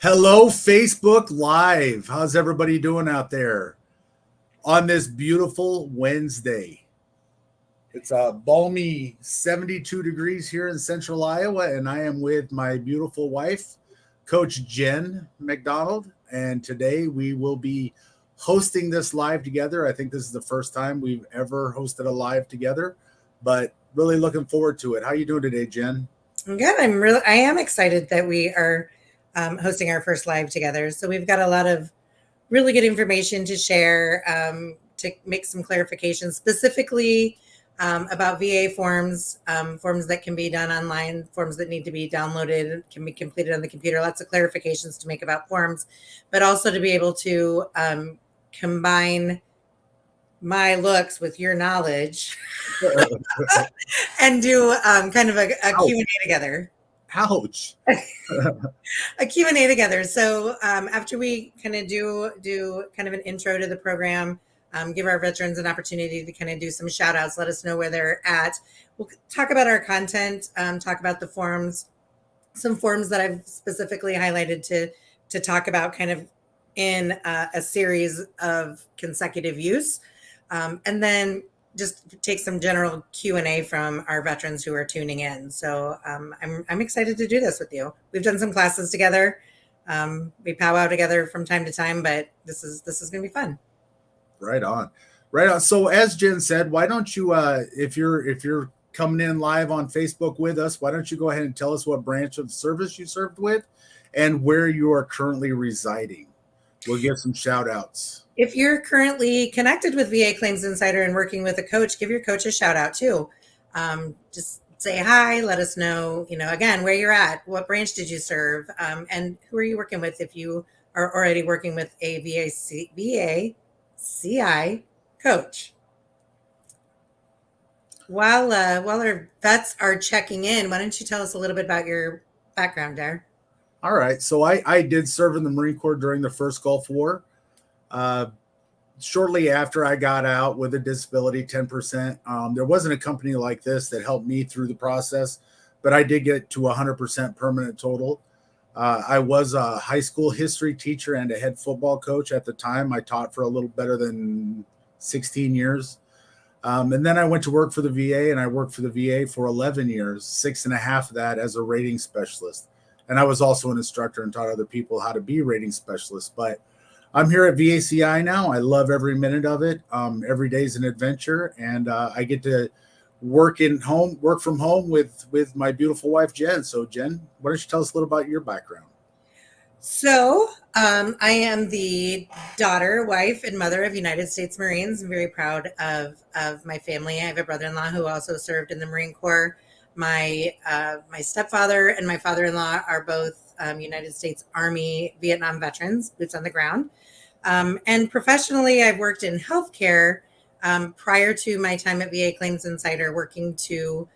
Hello, Facebook Live. How's everybody doing out there on this beautiful Wednesday? It's a balmy 72 degrees here in central Iowa, and I am with my beautiful wife, Coach Jen McDonald. And today we will be hosting this live together. I think this is the first time we've ever hosted a live together, but really looking forward to it. How you doing today, Jen? I'm good. I am excited that we are hosting our first live together. So we've got a lot of really good information to share, to make some clarifications specifically about VA forms, forms that can be done online, forms that need to be downloaded, can be completed on the computer. Lots of clarifications to make about forms, but also to be able to combine my looks with your knowledge and do kind of a Q&A together. Ouch. A Q&A together. So after we kind of do kind of an intro to the program, give our veterans an opportunity to kind of do some shout outs, let us know where they're at. We'll talk about our content, talk about the forms, some forms that I've specifically highlighted to talk about kind of in a series of consecutive use. And then just take some general Q&A from our veterans who are tuning in. So I'm excited to do this with you. We've done some classes together. We powwow together from time to time, but this is going to be fun. Right on. Right on. So as Jen said, why don't you, if you're coming in live on Facebook with us, why don't you go ahead and tell us what branch of service you served with and where you are currently residing? We'll give some shout outs. If you're currently connected with VA Claims Insider and working with a coach, give your coach a shout out too. Just say hi, let us know, again, where you're at, what branch did you serve, and who are you working with if you are already working with a VA CI coach. While our vets are checking in, why don't you tell us a little bit about your background there? All right. So I did serve in the Marine Corps during the first Gulf War. Shortly after I got out with a disability, 10%, there wasn't a company like this that helped me through the process, but I did get to 100% permanent total. I was a high school history teacher and a head football coach at the time. I taught for a little better than 16 years. And then I went to work for the VA, and I worked for the VA for 11 years, 6.5 of that as a rating specialist. And I was also an instructor and taught other people how to be rating specialists. But I'm here at VACI now. I love every minute of it. Every day is an adventure, and I get to work from home with my beautiful wife, Jen. So Jen, why don't you tell us a little about your background? So I am the daughter, wife, and mother of United States Marines. I'm very proud of my family. I have a brother-in-law who also served in the Marine Corps. My stepfather and my father-in-law are both United States Army Vietnam veterans, boots on the ground. And professionally, I've worked in healthcare prior to my time at VA Claims Insider, working to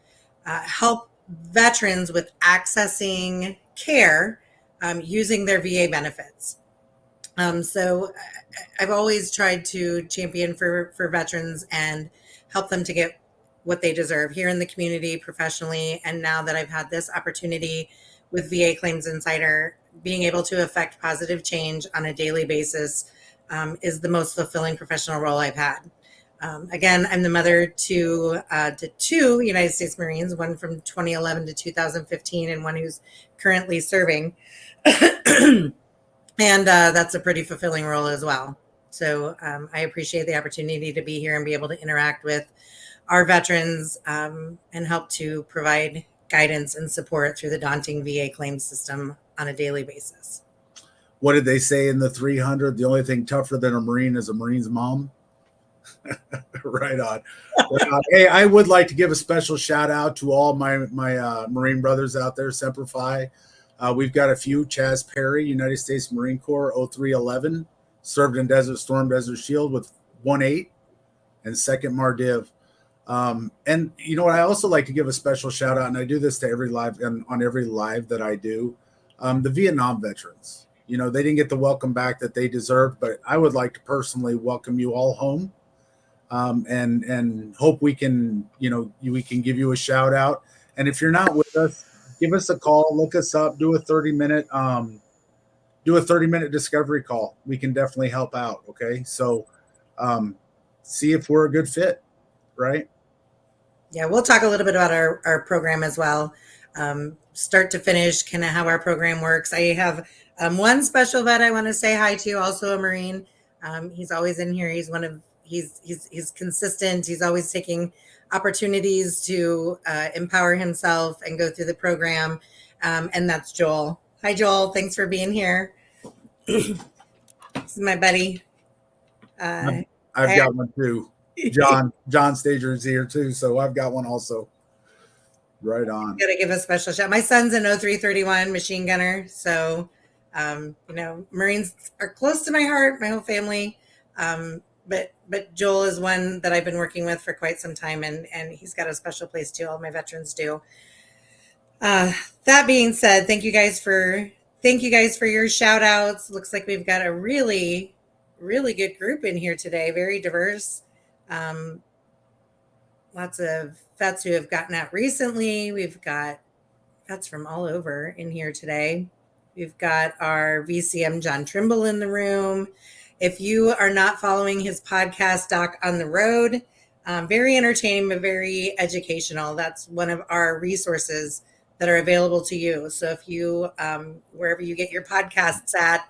help veterans with accessing care using their VA benefits. So I've always tried to champion for veterans and help them to get what they deserve here in the community, professionally. And now that I've had this opportunity with VA Claims Insider, being able to affect positive change on a daily basis is the most fulfilling professional role I've had. Again, I'm the mother to two United States Marines, one from 2011 to 2015 and one who's currently serving. And that's a pretty fulfilling role as well. So I appreciate the opportunity to be here and be able to interact with our veterans and help to provide guidance and support through the daunting VA claims system on a daily basis. What did they say in the 300? The only thing tougher than a Marine is a Marine's mom. Right on. Hey, I would like to give a special shout out to all my Marine brothers out there, Semper Fi. We've got a few. Chaz Perry, United States Marine Corps, 0311, served in Desert Storm, Desert Shield with 1-8 and 2nd Mardiv. And you know what? I also like to give a special shout out, and I do this to every live and on every live that I do. The Vietnam veterans, they didn't get the welcome back that they deserved, but I would like to personally welcome you all home. And hope we can give you a shout out. And if you're not with us, give us a call, look us up, do a 30-minute do a 30-minute discovery call. We can definitely help out. Okay. So see if we're a good fit, right? Yeah, we'll talk a little bit about our program as well, start to finish, kind of how our program works. I have one special vet I want to say hi to, also a Marine. He's always in here. He's consistent. He's always taking opportunities to empower himself and go through the program. And that's Joel. Hi, Joel. Thanks for being here. This is my buddy. I've got one too. John Stager is here too, so I've got one also. Right on. Got to give a special shout. My son's an 0331 machine gunner, so Marines are close to my heart, my whole family. But Joel is one that I've been working with for quite some time, and he's got a special place too. All my veterans do. That being said, thank you guys for your shout outs. Looks like we've got a really, really good group in here today. Very diverse. Lots of vets who have gotten out recently. We've got vets from all over in here today. We've got our VCM John Trimble in the room. If you are not following his podcast, Doc on the Road, very entertaining, but very educational. That's one of our resources that are available to you. So if you, wherever you get your podcasts at,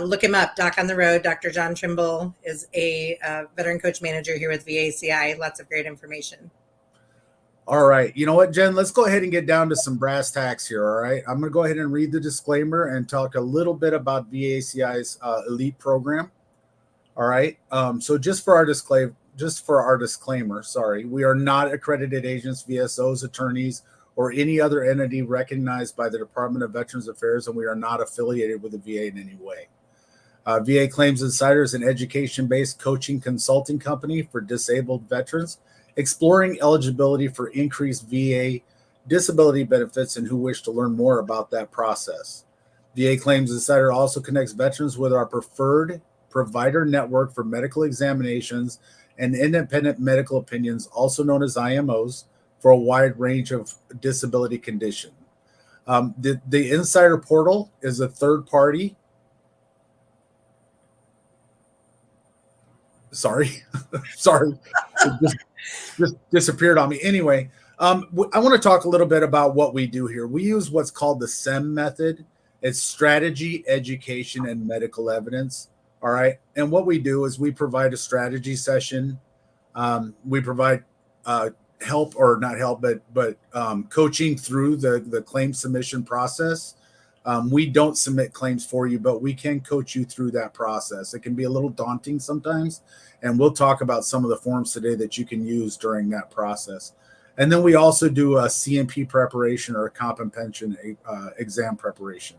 look him up, Doc on the Road. Dr. John Trimble is a veteran coach manager here with VACI. Lots of great information. All right. You know what, Jen? Let's go ahead and get down to some brass tacks here. All right. I'm going to go ahead and read the disclaimer and talk a little bit about VACI's elite program. All right. So just for our disclaimer, sorry, we are not accredited agents, VSOs, attorneys, or any other entity recognized by the Department of Veterans Affairs, and we are not affiliated with the VA in any way. VA Claims Insider is an education-based coaching consulting company for disabled veterans exploring eligibility for increased VA disability benefits and who wish to learn more about that process. VA Claims Insider also connects veterans with our preferred provider network for medical examinations and independent medical opinions, also known as IMOs, for a wide range of disability condition. The Insider Portal is a third party. Sorry, it just disappeared on me. Anyway, I want to talk a little bit about what we do here. We use what's called the SEM method. It's strategy, education, and medical evidence. All right. And what we do is we provide a strategy session. We provide help, or not help, but coaching through the claim submission process. We don't submit claims for you, but we can coach you through that process. It can be a little daunting sometimes, and we'll talk about some of the forms today that you can use during that process. And then we also do a CMP preparation or a comp and pension exam preparation.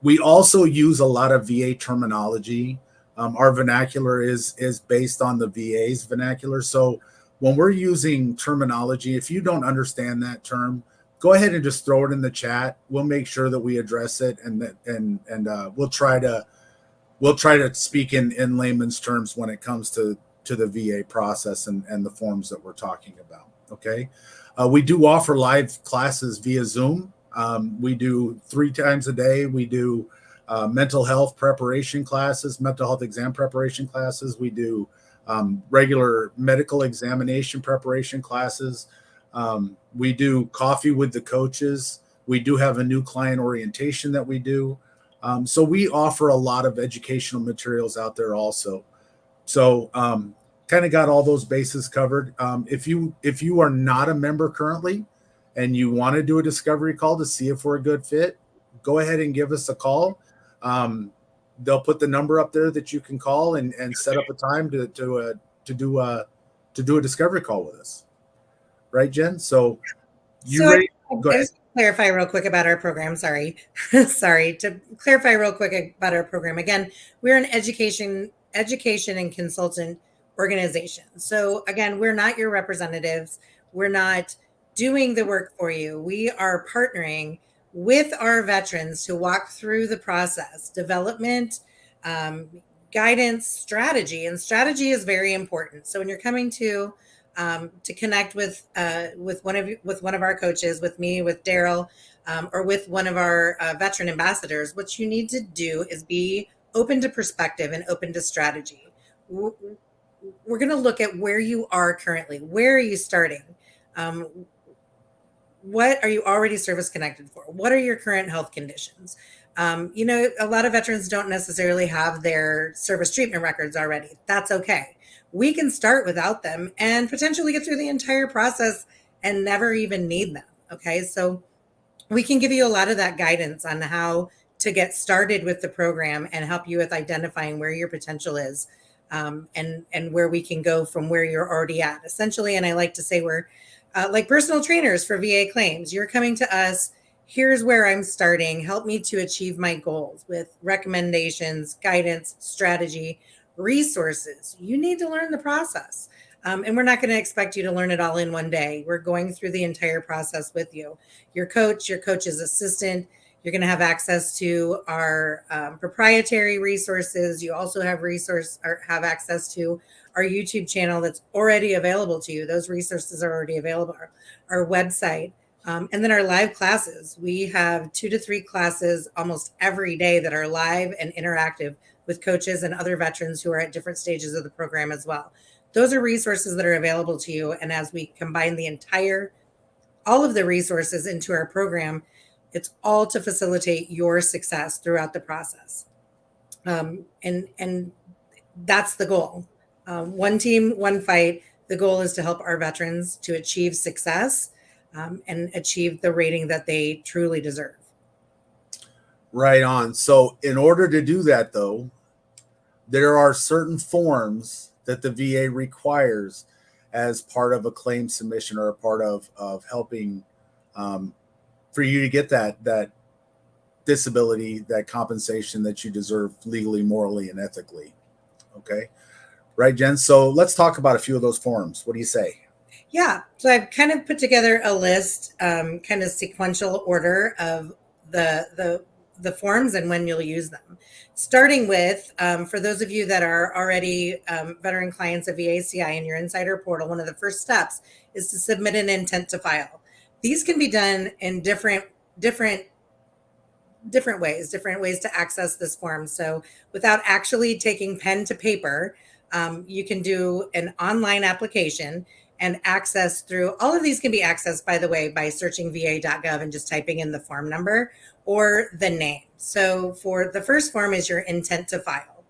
We also use a lot of VA terminology. Our vernacular is based on the VA's vernacular. So when we're using terminology, if you don't understand that term, go ahead and just throw it in the chat. We'll make sure that we address it, and we'll try to speak in layman's terms when it comes to the VA process and the forms that we're talking about. Okay, we do offer live classes via Zoom. We do 3 times a day. We do mental health preparation classes, mental health exam preparation classes. We do regular medical examination preparation classes. We do coffee with the coaches. We do have a new client orientation that we do. So we offer a lot of educational materials out there also. So kind of got all those bases covered. If you are not a member currently and you want to do a discovery call to see if we're a good fit, go ahead and give us a call. They'll put the number up there that you can call and set up a time to do a discovery call with us. Right, Jen? So ready? Go ahead. Just to clarify real quick about our program. Sorry. To clarify real quick about our program. Again, we're an education and consultant organization. So again, we're not your representatives. We're not doing the work for you. We are partnering with our veterans to walk through the process, development, guidance, strategy. And strategy is very important. So when you're coming to to connect with one of our coaches, with me, with Daryl, or with one of our veteran ambassadors, what you need to do is be open to perspective and open to strategy. We're going to look at where you are currently. Where are you starting? What are you already service connected for? What are your current health conditions? A lot of veterans don't necessarily have their service treatment records already. That's okay. We can start without them and potentially get through the entire process and never even need them. Okay. So we can give you a lot of that guidance on how to get started with the program and help you with identifying where your potential is, and where we can go from where you're already at, essentially. And I like to say we're like personal trainers for VA claims. You're coming to us. Here's where I'm starting. Help me to achieve my goals with recommendations, guidance, strategy, resources. You need to learn the process. And we're not going to expect you to learn it all in one day. We're going through the entire process with you. Your coach's assistant. You're going to have access to our proprietary resources. You also have access to our YouTube channel that's already available to you. Those resources are already available. Our website. And then our live classes. We have 2 to 3 classes almost every day that are live and interactive with coaches and other veterans who are at different stages of the program as well. Those are resources that are available to you. And as we combine all of the resources into our program, it's all to facilitate your success throughout the process. And that's the goal. One team, one fight. The goal is to help our veterans to achieve success, and achieve the rating that they truly deserve. Right on. So in order to do that, though, there are certain forms that the VA requires as part of a claim submission or a part of helping for you to get that disability, that compensation that you deserve legally, morally, and ethically. Okay. Right, Jen? So let's talk about a few of those forms. What do you say? Yeah. So I've kind of put together a list, kind of sequential order of the forms and when you'll use them. Starting with, for those of you that are already veteran clients of VACI in your insider portal, one of the first steps is to submit an intent to file. These can be done in different ways to access this form. So without actually taking pen to paper, you can do an online application and access through. All of these can be accessed, by the way, by searching va.gov and just typing in the form number or the name. So for the first form is your intent to file.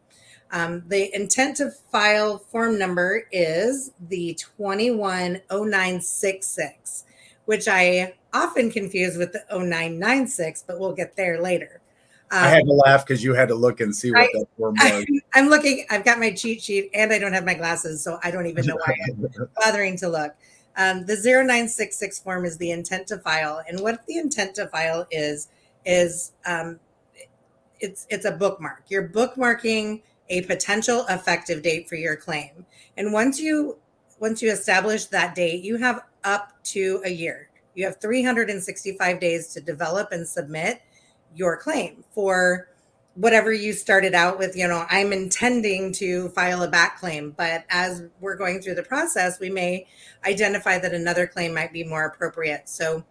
The intent to file form number is the 210966, which I often confuse with the 0996, but we'll get there later. I had to laugh because you had to look and see what that form was. I'm looking. I've got my cheat sheet and I don't have my glasses, so I don't even know why I'm bothering to look. The 0966 form is the intent to file. And what the intent to file is it's a bookmark. You're bookmarking a potential effective date for your claim. And once you establish that date, you have up to a year. You have 365 days to develop and submit your claim for whatever you started out with. I'm intending to file a back claim, but as we're going through the process, we may identify that another claim might be more appropriate. So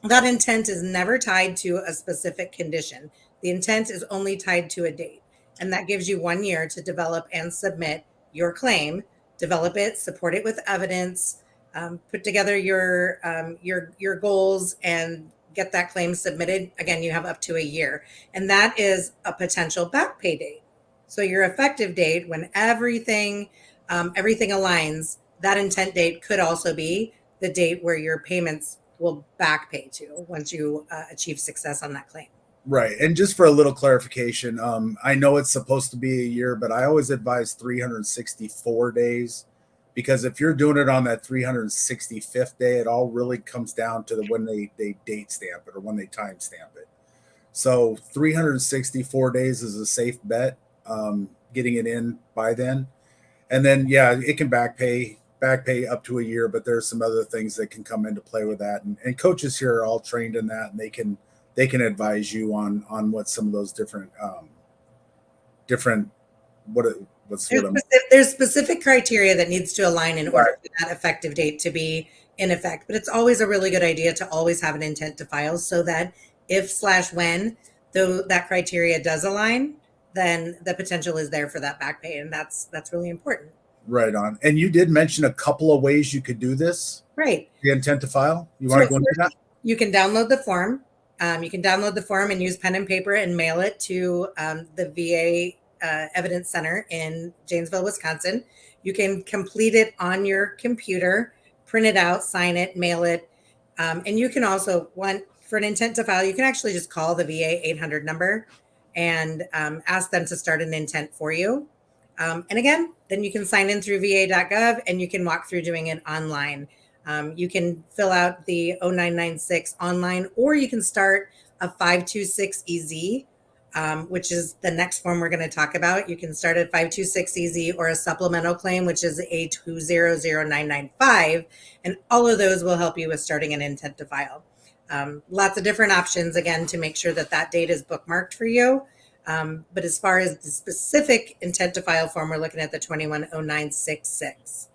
that intent is never tied to a specific condition. The intent is only tied to a date, and that gives you 1 year to develop and submit your claim, develop it, support it with evidence, put together your goals, and get that claim submitted. Again, you have up to a year, and that is a potential back pay date. So your effective date, when everything aligns, that intent date could also be the date where your payments will back pay to once you achieve success on that claim. Right. And just for a little clarification, I know it's supposed to be a year, but I always advise 364 days, because if you're doing it on that 365th day, it all really comes down to when they date stamp it or when they time stamp it. So 364 days is a safe bet, getting it in by then. And then, yeah, it can back pay up to a year, but there's some other things that can come into play with that. And coaches here are all trained in that, and they can advise you on what some of those different What's what I'm There's specific criteria that needs to align in right. order for that effective date to be in effect. But it's always a really good idea to always have an intent to file so that if slash when though that criteria does align, then the potential is there for that back pay, and that's really important. Right on. And you did mention a couple of ways you could do this. Right. The intent to file. You want So to go into that? you can download the form. You can download the form and use pen and paper and mail it to the VA Evidence Center in Janesville, Wisconsin. You can complete it on your computer, print it out, sign it, mail it. And you can also, for an intent to file, you can actually just call the VA 800 number and ask them to start an intent for you. And again, then you can sign in through va.gov and you can walk through doing it online. You can fill out the 0996 online, or you can start a 526EZ, which is the next form we're going to talk about. You can start a 526EZ or a supplemental claim, which is a 200995. And all of those will help you with starting an intent to file. Lots of different options, again, to make sure that that date is bookmarked for you. But as far as the specific intent to file form, we're looking at the 210966.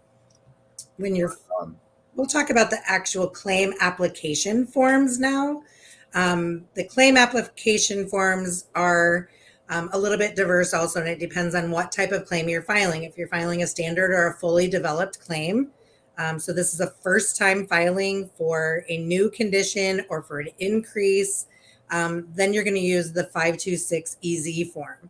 We'll talk about the actual claim application forms now. The claim application forms are a little bit diverse also, and it depends on what type of claim you're filing. If you're filing a standard or a fully developed claim, so this is a first time filing for a new condition or for an increase, then you're going to use the 526EZ form.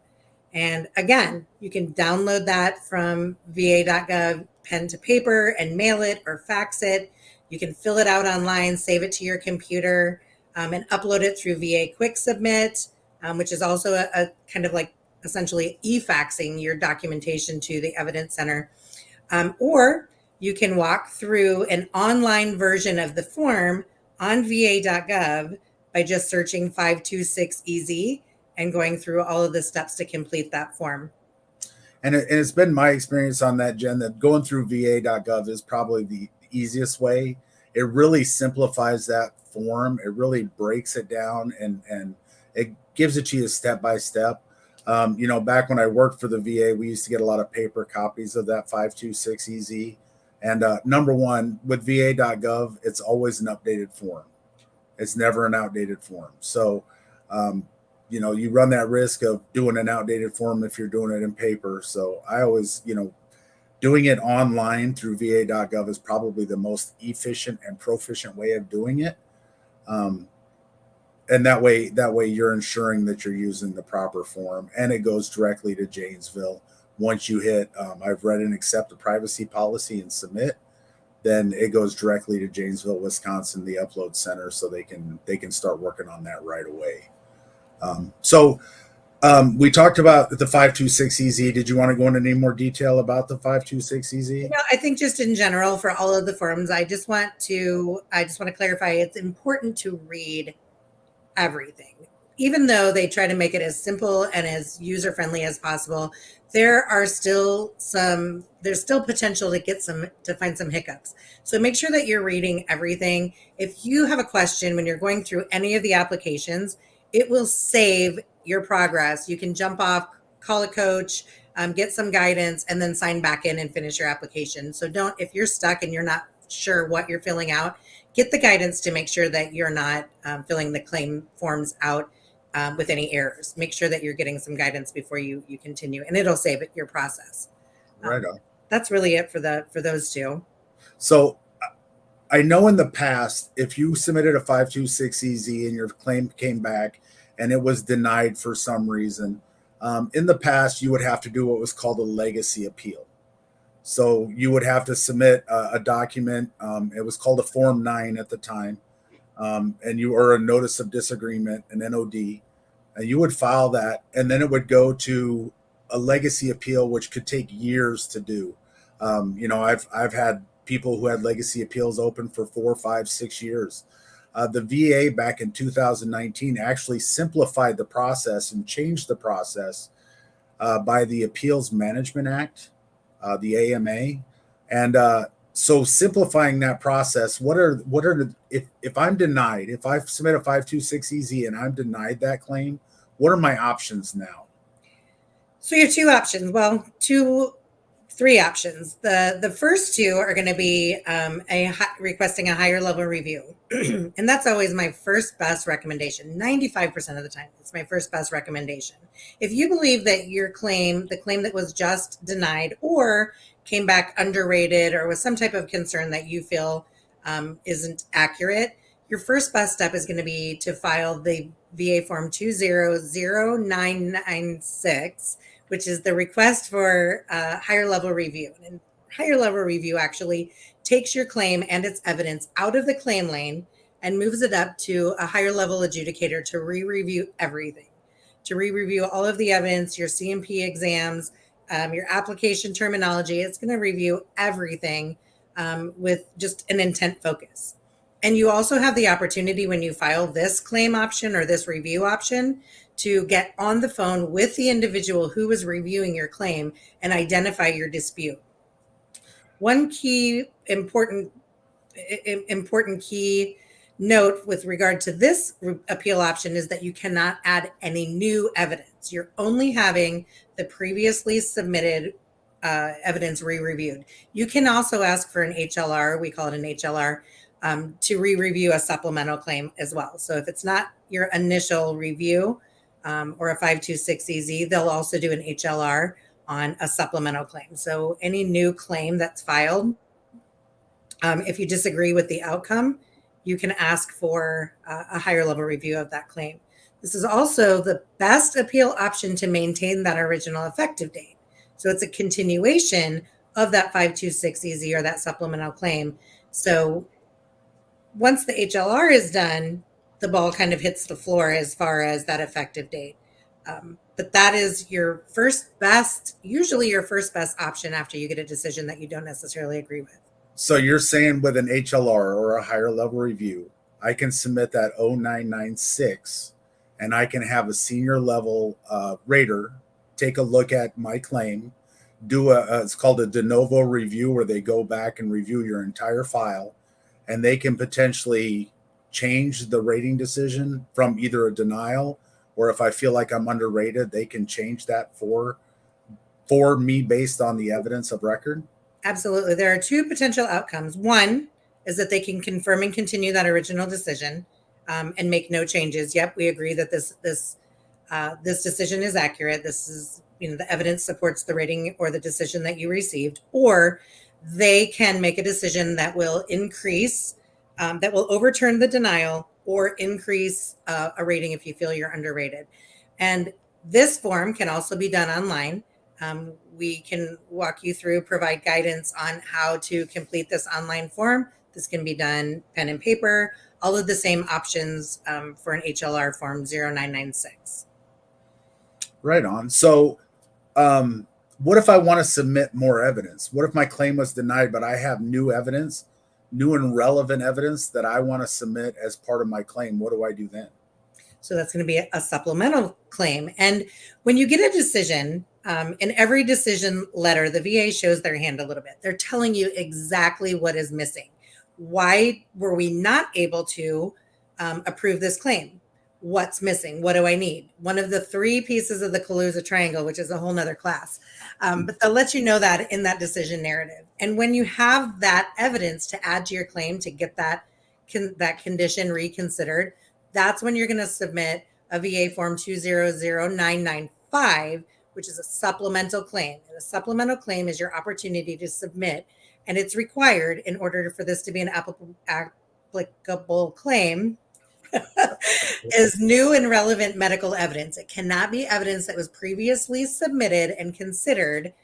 And again, you can download that from va.gov, pen to paper, and mail it or fax it. You can fill it out online, save it to your computer, and upload it through VA Quick Submit, which is also a kind of like essentially e-faxing your documentation to the Evidence Center. Or you can walk through an online version of the form on va.gov by just searching 526EZ and going through all of the steps to complete that form. And it's been my experience on that, Jen, that going through va.gov is probably the easiest way. It really simplifies that form. It really breaks it down and it gives it to you step by step. Back when I worked for the VA, we used to get a lot of paper copies of that 526EZ. And number one, with va.gov, it's always an updated form. It's never an outdated form. So, you run that risk of doing an outdated form if you're doing it in paper. So I always, doing it online through va.gov is probably the most efficient and proficient way of doing it. And that way you're ensuring that you're using the proper form, and it goes directly to Janesville. Once you hit, I've read and accept the privacy policy and submit, then it goes directly to Janesville, Wisconsin, the upload center, so they can start working on that right away. We talked about the 526EZ. Did you want to go into any more detail about the 526EZ? I think just in general for all of the forms, I just want to clarify it's important to read everything. Even though they try to make it as simple and as user-friendly as possible, there's still potential to find some hiccups. So make sure that you're reading everything. If you have a question when you're going through any of the applications, it will save your progress. You can jump off, call a coach, get some guidance, and then sign back in and finish your application. So if you're stuck and you're not sure what you're filling out, get the guidance to make sure that you're not filling the claim forms out with any errors. Make sure that you're getting some guidance before you continue, and it'll save your process. Right on. That's really it for those two. So I know in the past, if you submitted a 526EZ and your claim came back and it was denied for some reason, in the past, you would have to do what was called a legacy appeal. So you would have to submit a document. It was called a Form 9 at the time. And you or a notice of disagreement, an NOD, and you would file that, and then it would go to a legacy appeal, which could take years to do. I've had people who had legacy appeals open for 4, 5, 6 years. The VA back in 2019 actually simplified the process and changed the process by the Appeals Management Act, the AMA, and so simplifying that process. If I'm denied, if I submit a 526EZ and I'm denied that claim, what are my options now? So you have two options. Well, three options. The first two are going to be requesting a higher level review, and that's always my first best recommendation. 95% of the time, it's my first best recommendation. If you believe that your claim, the claim that was just denied, or came back underrated, or with some type of concern that you feel isn't accurate, your first best step is going to be to file the VA Form 200996, which is the request for a higher level review. And higher level review actually takes your claim and its evidence out of the claim lane and moves it up to a higher level adjudicator to re-review everything, to re-review all of the evidence, your CMP exams, your application terminology. It's going to review everything with just an intent focus. And you also have the opportunity when you file this claim option or this review option to get on the phone with the individual who is reviewing your claim and identify your dispute. One key important key note with regard to this appeal option is that you cannot add any new evidence. You're only having the previously submitted evidence re-reviewed. You can also ask for an HLR, we call it an HLR, to re-review a supplemental claim as well. So if it's not your initial review or a 526EZ, they'll also do an HLR on a supplemental claim. So any new claim that's filed, if you disagree with the outcome, you can ask for a higher level review of that claim. This is also the best appeal option to maintain that original effective date. So it's a continuation of that 526EZ or that supplemental claim. So once the HLR is done, the ball kind of hits the floor as far as that effective date. But that is your first best, usually your first best option after you get a decision that you don't necessarily agree with. So you're saying with an HLR or a higher level review, I can submit that 0996 and I can have a senior level rater take a look at my claim, do it's called a de novo review, where they go back and review your entire file, and they can potentially change the rating decision from either a denial, or if I feel like I'm underrated, they can change that for me based on the evidence of record. Absolutely. There are two potential outcomes. One is that they can confirm and continue that original decision and make no changes. Yep, we agree that this decision is accurate. This is, the evidence supports the rating or the decision that you received. Or they can make a decision that will increase, that will overturn the denial or increase a rating if you feel you're underrated. And this form can also be done online. We can walk you through, provide guidance on how to complete this online form. This can be done pen and paper, all of the same options for an HLR form 0996. Right on. So what if I want to submit more evidence? What if my claim was denied, but I have new evidence, new and relevant evidence that I want to submit as part of my claim? What do I do then? So that's going to be a supplemental claim. And when you get a decision, in every decision letter, the VA shows their hand a little bit. They're telling you exactly what is missing. Why were we not able to approve this claim? What's missing? What do I need? One of the three pieces of the Kaluza triangle, which is a whole nother class. But they'll let you know that in that decision narrative. And when you have that evidence to add to your claim to get that condition reconsidered, that's when you're going to submit a VA form 200995, which is a supplemental claim. And a supplemental claim is your opportunity to submit, and it's required in order for this to be an applicable claim, is new and relevant medical evidence. It cannot be evidence that was previously submitted and considered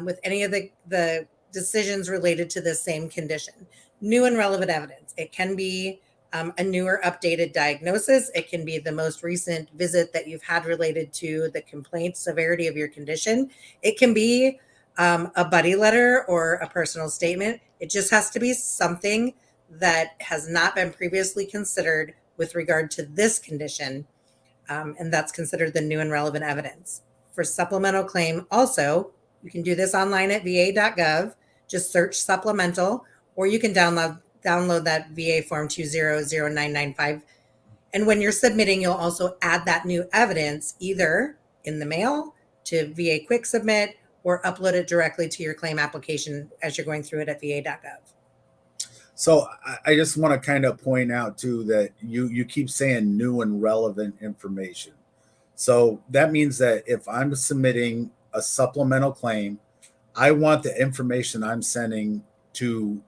with any of the decisions related to the same condition. New and relevant evidence. It can be a newer updated diagnosis. It can be the most recent visit that you've had related to the complaint severity of your condition. It can be a buddy letter or a personal statement. It just has to be something that has not been previously considered with regard to this condition. And that's considered the new and relevant evidence. For supplemental claim, also, you can do this online at va.gov. Just search supplemental, or you can download that VA form 200995. And when you're submitting, you'll also add that new evidence either in the mail to VA Quick Submit or upload it directly to your claim application as you're going through it at va.gov. So I just want to kind of point out too that you keep saying new and relevant information. So that means that if I'm submitting a supplemental claim, I want the information I'm sending to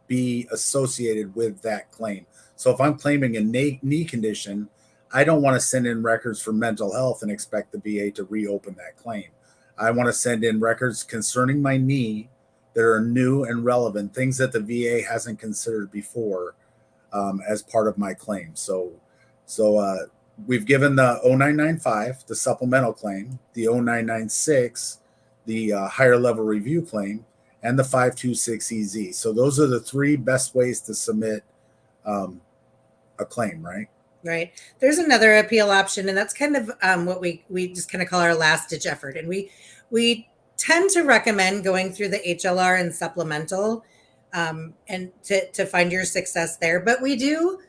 be associated with that claim. So if I'm claiming a knee condition, I don't want to send in records for mental health and expect the VA to reopen that claim. I want to send in records concerning my knee that are new and relevant, things that the VA hasn't considered before as part of my claim. So we've given the 0995, the supplemental claim, the 0996, the higher level review claim, and the 526EZ. So those are the three best ways to submit a claim, right? Right. There's another appeal option, and that's kind of what we just kind of call our last ditch effort. And we tend to recommend going through the HLR and supplemental and to find your success there. But we do,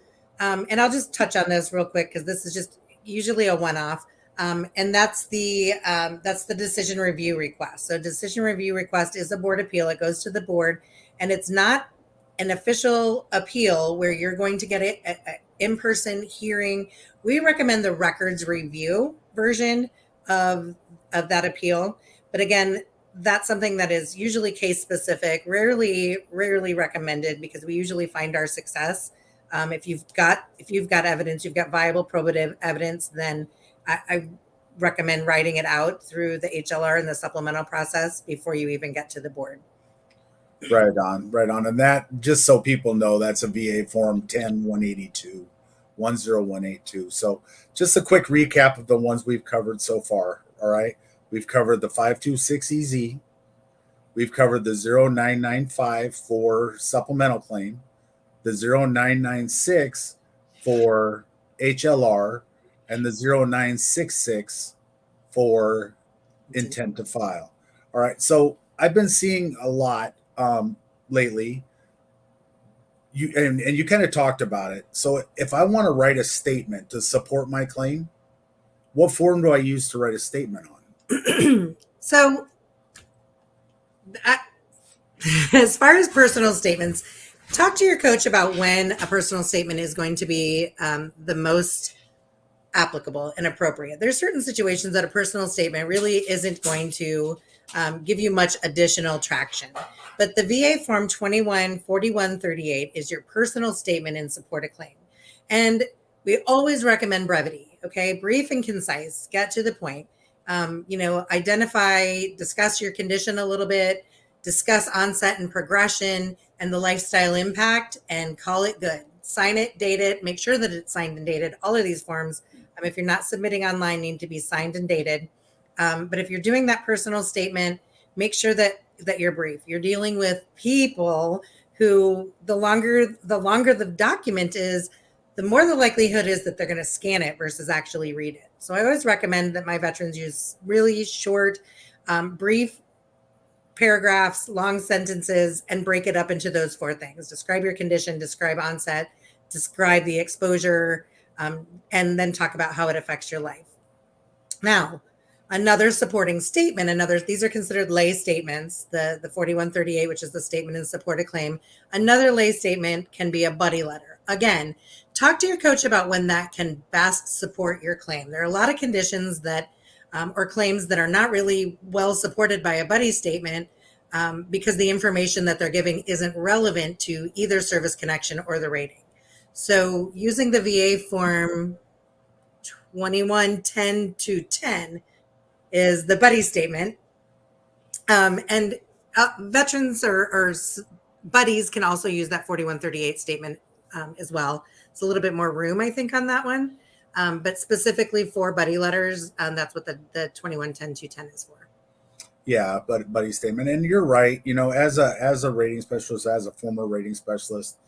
and I'll just touch on this real quick because this is just usually a one-off. And that's the decision review request. So decision review request is a board appeal. It goes to the board, and it's not an official appeal where you're going to get a in-person hearing. We recommend the records review version of that appeal. But again, that's something that is usually case specific, rarely recommended, because we usually find our success. If you've got evidence, you've got viable probative evidence, then I recommend writing it out through the HLR and the supplemental process before you even get to the board. Right on. And that, just so people know, that's a VA form 10182, 10182. So just a quick recap of the ones we've covered so far. All right. We've covered the 526EZ. We've covered the 0995 for supplemental claim, the 0996 for HLR, and the 0966 for intent to file. All right. So I've been seeing a lot lately. You kind of talked about it. So if I want to write a statement to support my claim, what form do I use to write a statement on? So as far as personal statements, talk to your coach about when a personal statement is going to be the most applicable and appropriate. There's certain situations that a personal statement really isn't going to give you much additional traction. But the VA Form 214138 is your personal statement in support of claim. And we always recommend brevity, okay? Brief and concise, get to the point. Identify, discuss your condition a little bit, discuss onset and progression and the lifestyle impact, and call it good. Sign it, date it, make sure that it's signed and dated. All of these forms, if you're not submitting online, need to be signed and dated. But if you're doing that personal statement, make sure that you're brief. You're dealing with people who the longer the document is, the more the likelihood is that they're going to scan it versus actually read it. So I always recommend that my veterans use really short, brief paragraphs, long sentences, and break it up into those four things. Describe your condition, describe onset, describe the exposure, and then talk about how it affects your life. Now, another supporting statement, these are considered lay statements, the 4138, which is the statement in support of claim. Another lay statement can be a buddy letter. Again, talk to your coach about when that can best support your claim. There are a lot of conditions that, or claims that are not really well supported by a buddy statement because the information that they're giving isn't relevant to either service connection or the rating. So using the VA form 2110-10 is the buddy statement. And veterans or buddies can also use that 4138 statement as well. It's a little bit more room, I think, on that one. But specifically for buddy letters, that's what the 2110-10 is for. Yeah, buddy statement. And you're right. As a rating specialist, as a former rating specialist,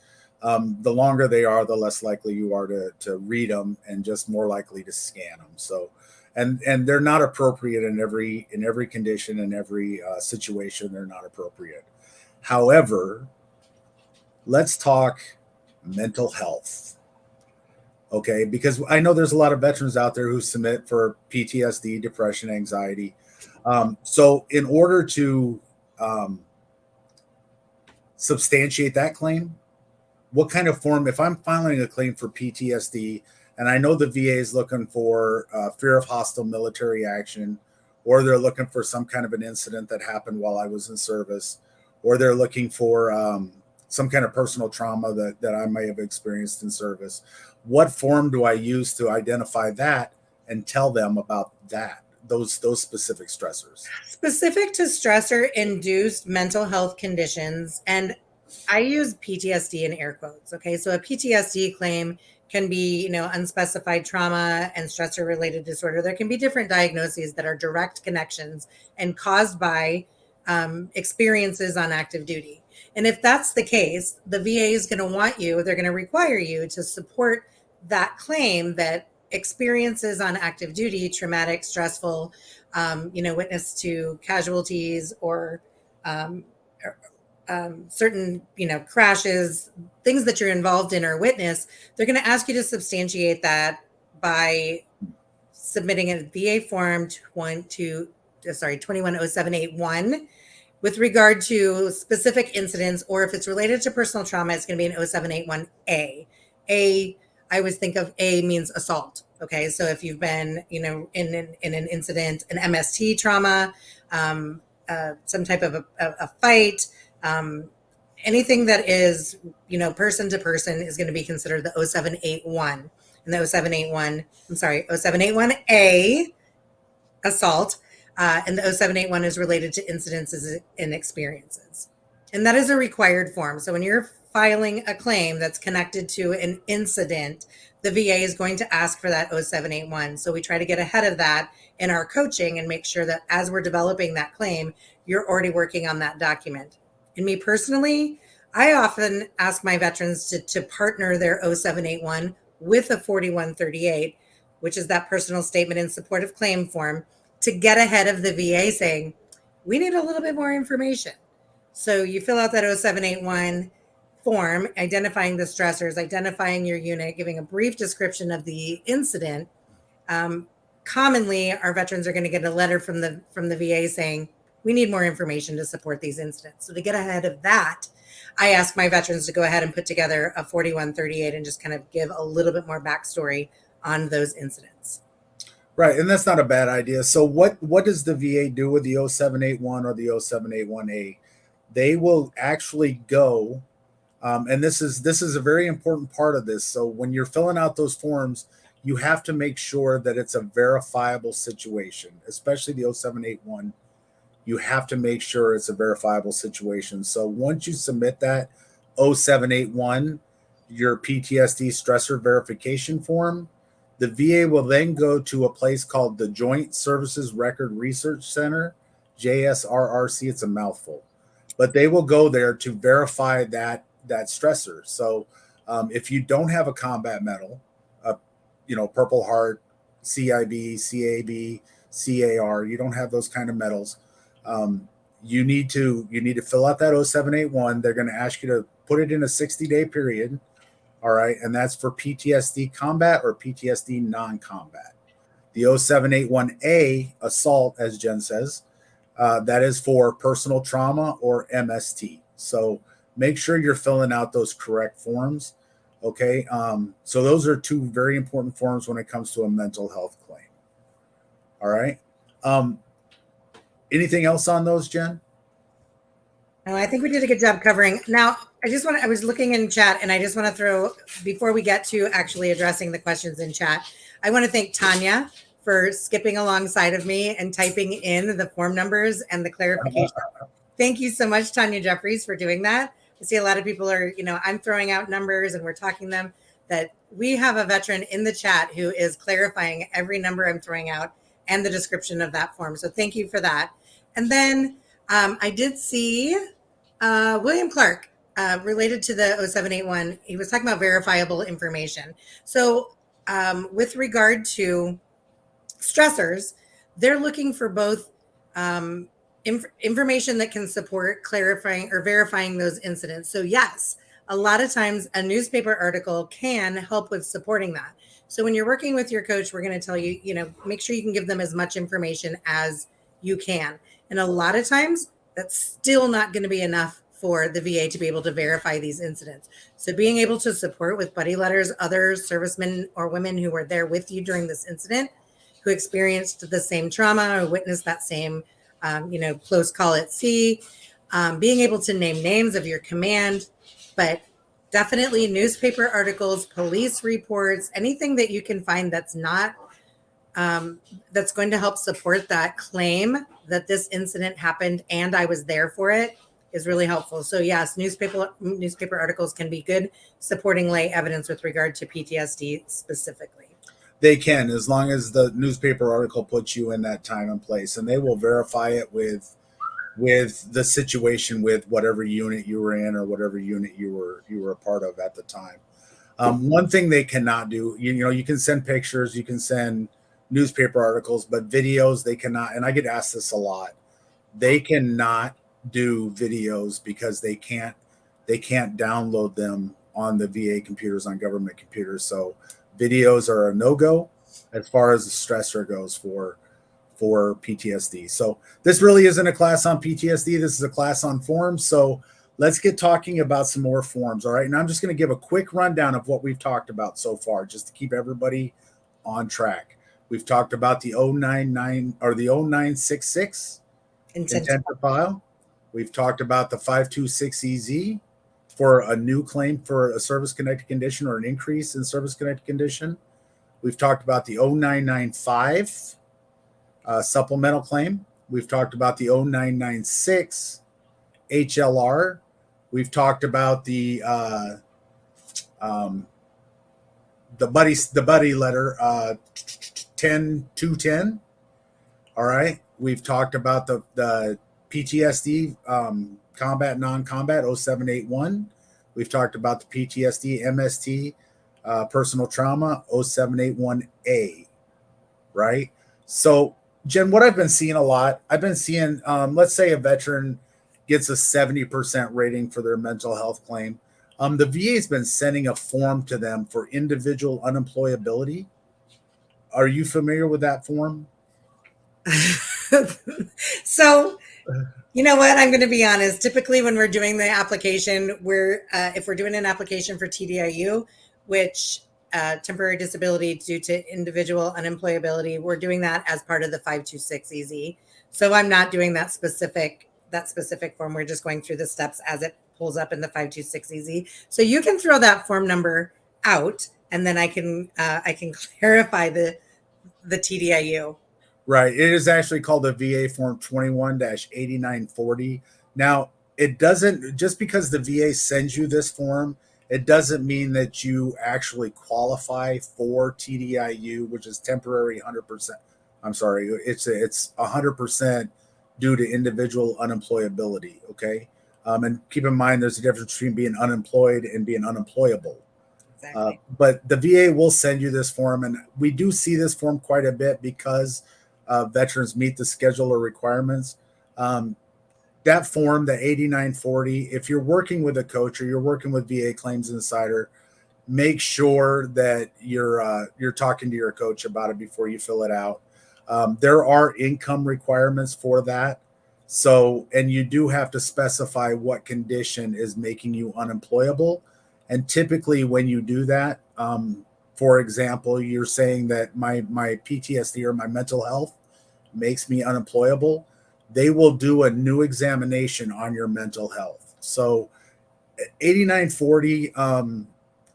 the longer they are, the less likely you are to read them, and just more likely to scan them. So, and they're not appropriate in every condition, in every situation. They're not appropriate. However, let's talk mental health. Okay, because I know there's a lot of veterans out there who submit for PTSD, depression, anxiety. So in order to substantiate that claim, what kind of form, if I'm filing a claim for PTSD and I know the VA is looking for fear of hostile military action, or they're looking for some kind of an incident that happened while I was in service, or they're looking for some kind of personal trauma that I may have experienced in service, what form do I use to identify that and tell them about that, those specific stressors? Specific to stressor induced mental health conditions, and I use PTSD in air quotes. Okay. So a PTSD claim can be, unspecified trauma and stressor related disorder. There can be different diagnoses that are direct connections and caused by experiences on active duty. And if that's the case, the VA is going to they're going to require you to support that claim that experiences on active duty, traumatic, stressful, witness to casualties or certain, crashes, things that you're involved in or witness, they're going to ask you to substantiate that by submitting a VA form 210781 with regard to specific incidents, or if it's related to personal trauma, it's going to be an 0781A. I always think of A means assault. Okay. So if you've been, in an incident, an MST trauma, some type of a fight, anything that is, person to person is going to be considered the 0781. And the 0781A assault. And the 0781 is related to incidences and experiences. And that is a required form. So when you're filing a claim that's connected to an incident, the VA is going to ask for that 0781. So we try to get ahead of that in our coaching and make sure that as we're developing that claim, you're already working on that document. And me personally, I often ask my veterans to partner their 0781 with a 4138, which is that personal statement in support of claim form, to get ahead of the VA saying, we need a little bit more information. So you fill out that 0781 form, identifying the stressors, identifying your unit, giving a brief description of the incident. Commonly, our veterans are going to get a letter from the VA saying, we need more information to support these incidents. So to get ahead of that, I ask my veterans to go ahead and put together a 4138 and just kind of give a little bit more backstory on those incidents. Right, and that's not a bad idea. So what does the VA do with the 0781 or the 0781A? They will actually go, and this is a very important part of this. So when you're filling out those forms, you have to make sure that it's a verifiable situation, especially the 0781. You have to make sure it's a verifiable situation. So once you submit that 0781, your PTSD stressor verification form, the VA will then go to a place called the Joint Services Record Research Center, JSRRC. It's a mouthful, but they will go there to verify that stressor. So if you don't have a combat medal, Purple Heart, CIB, CAB, CAR, you don't have those kind of medals, you need to fill out that 0781. They're going to ask you to put it in a 60-day period. All right. And that's for PTSD combat or PTSD non-combat. The 0781A assault, as Jen says, that is for personal trauma or MST. So make sure you're filling out those correct forms. Okay. So those are two very important forms when it comes to a mental health claim. All right. Anything else on those, Jen? No, I think we did a good job covering. Now, I was looking in chat and I just want to throw, before we get to actually addressing the questions in chat, I want to thank Tanya for skipping alongside of me and typing in the form numbers and the clarification. Thank you so much, Tanya Jeffries, for doing that. I see a lot of people are, I'm throwing out numbers and we're talking them, that we have a veteran in the chat who is clarifying every number I'm throwing out and the description of that form. So thank you for that. And then I did see William Clark related to the 0781. He was talking about verifiable information. So with regard to stressors, they're looking for both information that can support clarifying or verifying those incidents. So yes, a lot of times a newspaper article can help with supporting that. So when you're working with your coach, we're going to tell you, make sure you can give them as much information as you can. And a lot of times that's still not going to be enough for the VA to be able to verify these incidents. So being able to support with buddy letters other servicemen or women who were there with you during this incident, who experienced the same trauma or witnessed that same, close call at sea, being able to name names of your command, but definitely newspaper articles, police reports, anything that you can find that's not that's going to help support that claim that this incident happened and I was there for it is really helpful. So yes, newspaper articles can be good supporting lay evidence with regard to PTSD specifically. They can, as long as the newspaper article puts you in that time and place, and they will verify it with the situation with whatever unit you were in or whatever unit you were a part of at the time. One thing they cannot do, you can send pictures, you can send newspaper articles, but videos they cannot. And I get asked this a lot. They cannot do videos because they can't download them on the VA computers, on government computers. So videos are a no-go as far as the stressor goes for PTSD. So this really isn't a class on PTSD. This is a class on forms. So let's get talking about some more forms. All right. And I'm just going to give a quick rundown of what we've talked about so far, just to keep everybody on track. We've talked about the 099 or the 0966 intent to file. We've talked about the 526EZ for a new claim for a service-connected condition or an increase in service-connected condition. We've talked about the 0995 supplemental claim. We've talked about the 0996 HLR. We've talked about the buddy letter 10210. All right. We've talked about the PTSD combat non-combat 0781. We've talked about the PTSD MST personal trauma 0781A. Right. So Jen, what I've been seeing a lot, I've been seeing, let's say a veteran gets a 70% rating for their mental health claim. The VA has been sending a form to them for individual unemployability. Are you familiar with that form? So, you know what? I'm going to be honest. Typically, when we're doing the application, if we're doing an application for TDIU, which temporary disability due to individual unemployability, we're doing that as part of the 526EZ. So I'm not doing that specific form. We're just going through the steps as it pulls up in the 526EZ. So you can throw that form number out, and then I can clarify the TDIU. Right. It is actually called the VA Form 21-8940. Now, it doesn't, just because the VA sends you this form, it doesn't mean that you actually qualify for TDIU, which is temporary 100%. I'm sorry, it's 100% due to individual unemployability. Okay. And keep in mind, there's a difference between being unemployed and being unemployable. Exactly. But the VA will send you this form, and we do see this form quite a bit because veterans meet the scheduler requirements. That form, the 8940, if you're working with a coach or you're working with VA Claims Insider, make sure that you're talking to your coach about it before you fill it out. There are income requirements for that. So, and you do have to specify what condition is making you unemployable. And typically when you do that, for example, you're saying that my PTSD or my mental health makes me unemployable, they will do a new examination on your mental health. So 8940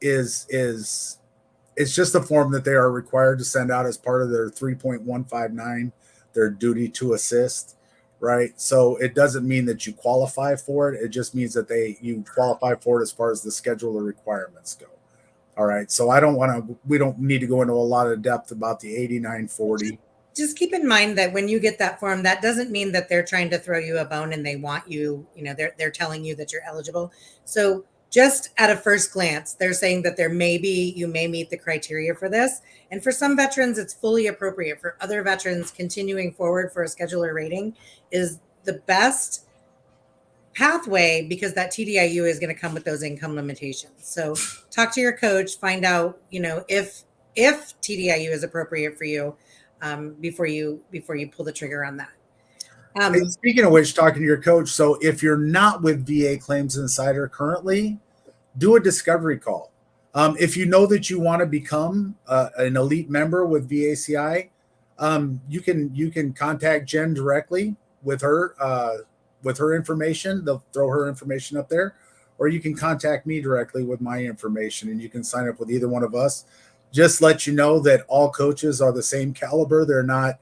is it's just a form that they are required to send out as part of their 3.159, their duty to assist, right? So it doesn't mean that you qualify for it. It just means that you qualify for it as far as the scheduler requirements go. All right. So we don't need to go into a lot of depth about the 8940. Just keep in mind that when you get that form, that doesn't mean that they're trying to throw you a bone and they want you, they're telling you that you're eligible. So just at a first glance, they're saying that you may meet the criteria for this. And for some veterans, it's fully appropriate. For other veterans, continuing forward for a scheduler rating is the best pathway because that TDIU is going to come with those income limitations. So talk to your coach, find out, if TDIU is appropriate for you before you pull the trigger on that. Hey, speaking of which, talking to your coach, so if you're not with VA Claims Insider currently, do a discovery call. If you know that you want to become an elite member with VACI, you can contact Jen directly with her information. They'll throw her information up there, or you can contact me directly with my information, and you can sign up with either one of us. Just let you know that all coaches are the same caliber. They're not.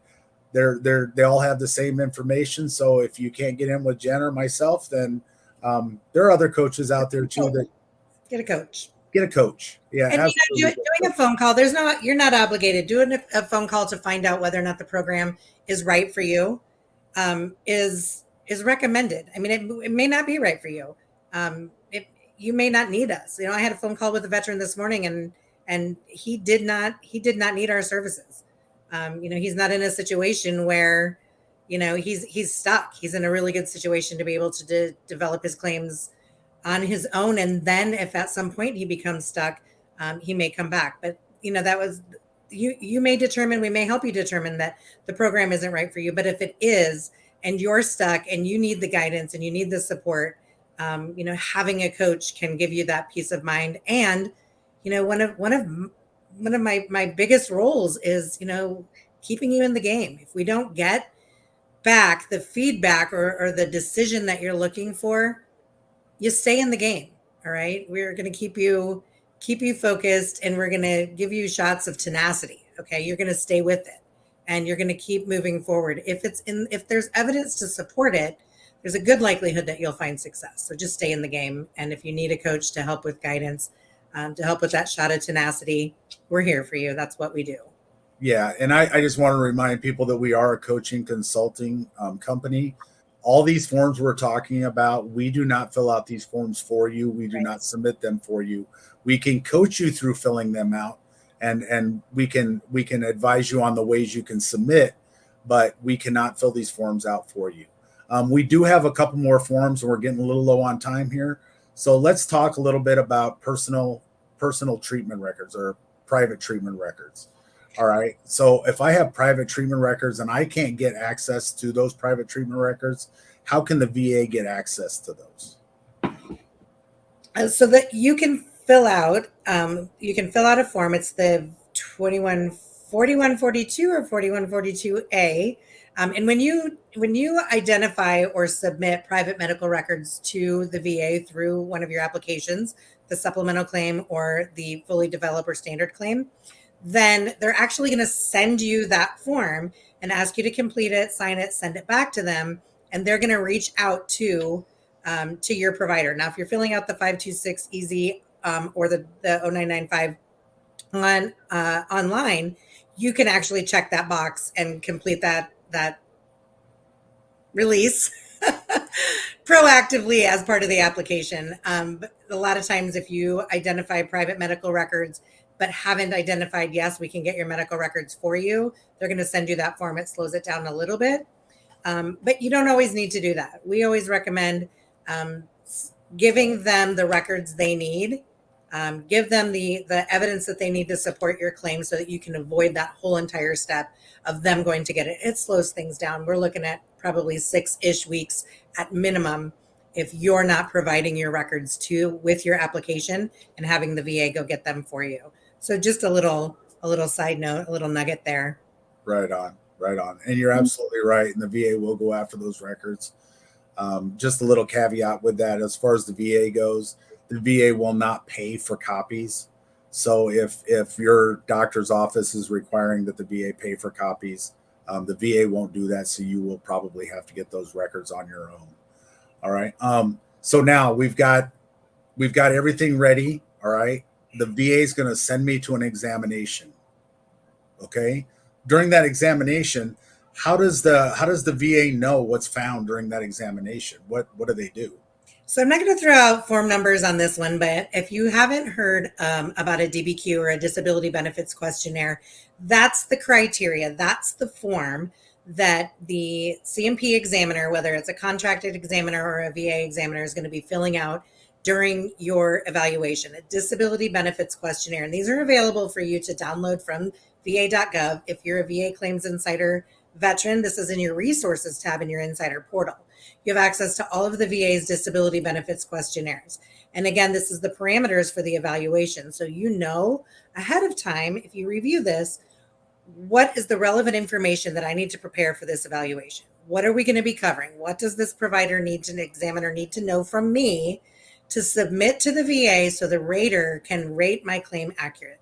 They all have the same information. So if you can't get in with Jen or myself, then there are other coaches out there too that get a coach. Get a coach. Yeah, and absolutely. Doing a phone call. You're not obligated. Doing a phone call to find out whether or not the program is right for you is recommended. I mean, it may not be right for you. You may not need us. I had a phone call with a veteran this morning, and he did not need our services. He's not in a situation where, he's stuck. He's in a really good situation to be able to develop his claims on his own. And then if at some point he becomes stuck, he may come back. But, that was, you may determine, we may help you determine that the program isn't right for you. But if it is, and you're stuck and you need the guidance and you need the support, having a coach can give you that peace of mind. And, one of my biggest roles is, keeping you in the game. If we don't get back the feedback or the decision that you're looking for, you stay in the game. All right. We're going to keep you focused, and we're going to give you shots of tenacity. Okay. You're going to stay with it, and you're going to keep moving forward. If there's evidence to support it, there's a good likelihood that you'll find success. So just stay in the game. And if you need a coach to help with guidance, to help with that shot of tenacity, we're here for you. That's what we do. Yeah. And I just want to remind people that we are a coaching consulting company. All these forms we're talking about, we do not fill out these forms for you. We do not submit them for you. We can coach you through filling them out, and we can advise you on the ways you can submit, but we cannot fill these forms out for you. We do have a couple more forms, and we're getting a little low on time here. So let's talk a little bit about personal treatment records or private treatment records. All right. So if I have private treatment records and I can't get access to those private treatment records, how can the VA get access to those? So that you can fill out a form. It's the 4142 or 4142A. And when you identify or submit private medical records to the VA through one of your applications, the supplemental claim or the fully developed or standard claim, then they're actually going to send you that form and ask you to complete it, sign it, send it back to them, and they're going to reach out to your provider. Now, if you're filling out the 526 EZ or the 0995 online, you can actually check that box and complete that release proactively as part of the application. But a lot of times, if you identify private medical records but haven't identified, yes, we can get your medical records for you, they're going to send you that form. It slows it down a little bit. But you don't always need to do that. We always recommend giving them the records they need. Give them the evidence that they need to support your claim so that you can avoid that whole entire step of them going to get it. It slows things down. We're looking at probably 6-ish weeks at minimum if you're not providing your records with your application and having the VA go get them for you. So just a little side note, a little nugget there. Right on. And you're absolutely right. And the VA will go after those records. Just a little caveat with that, as far as the VA goes, the VA will not pay for copies. So if your doctor's office is requiring that the VA pay for copies, the VA won't do that. So you will probably have to get those records on your own. All right. So now we've got everything ready. All right. The VA is going to send me to an examination. Okay. During that examination, how does the VA know what's found during that examination? What do they do? So I'm not going to throw out form numbers on this one, but if you haven't heard about a DBQ or a disability benefits questionnaire, that's the criteria. That's the form that the CMP examiner, whether it's a contracted examiner or a VA examiner, is going to be filling out during your evaluation, a disability benefits questionnaire. And these are available for you to download from va.gov. If you're a VA Claims Insider veteran, this is in your resources tab in your insider portal. You have access to all of the VA's disability benefits questionnaires. And again, this is the parameters for the evaluation. So you know ahead of time, if you review this, what is the relevant information that I need to prepare for this evaluation? What are we going to be covering? What does this provider need to examine or need to know from me to submit to the VA so the rater can rate my claim accurately?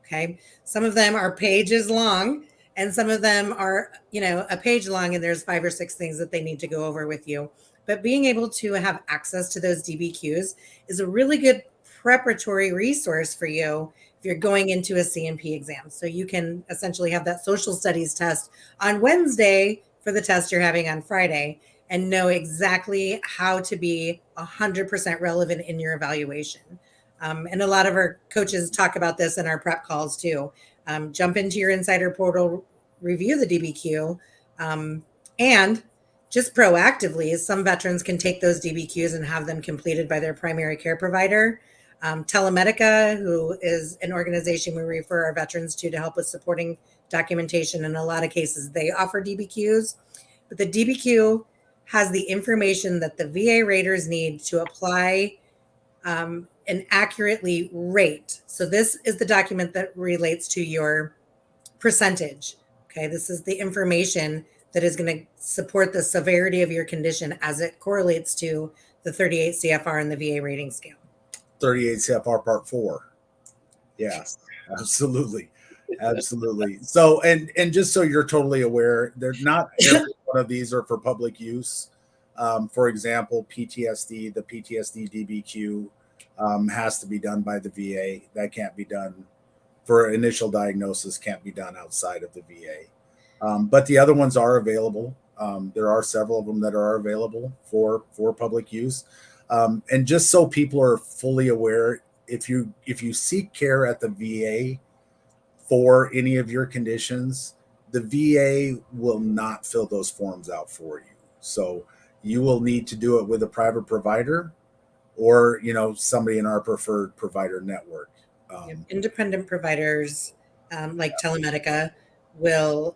Okay. Some of them are pages long and some of them are, a page long and there's 5 or 6 things that they need to go over with you. But being able to have access to those DBQs is a really good preparatory resource for you if you're going into a CNP exam. So you can essentially have that social studies test on Wednesday for the test you're having on Friday and know exactly how to be 100% relevant in your evaluation. And a lot of our coaches talk about this in our prep calls too. Jump into your insider portal, review the DBQ, and just proactively, some veterans can take those DBQs and have them completed by their primary care provider. Telemedica, who is an organization we refer our veterans to help with supporting documentation. In a lot of cases, they offer DBQs, but the DBQ has the information that the VA raters need to apply and accurately rate. So this is the document that relates to your percentage. Okay, this is the information that is going to support the severity of your condition as it correlates to the 38 CFR and the VA rating scale. 38 CFR Part 4. Yeah, absolutely. Absolutely. So, and just so you're totally aware, they're not every one of these are for public use. For example, PTSD, the PTSD DBQ has to be done by the VA. That can't be done for initial diagnosis, can't be done outside of the VA. But the other ones are available. There are several of them that are available for public use. And just so people are fully aware, if you seek care at the VA for any of your conditions, the VA will not fill those forms out for you. So you will need to do it with a private provider or, somebody in our preferred provider network. Independent providers like Telemedica will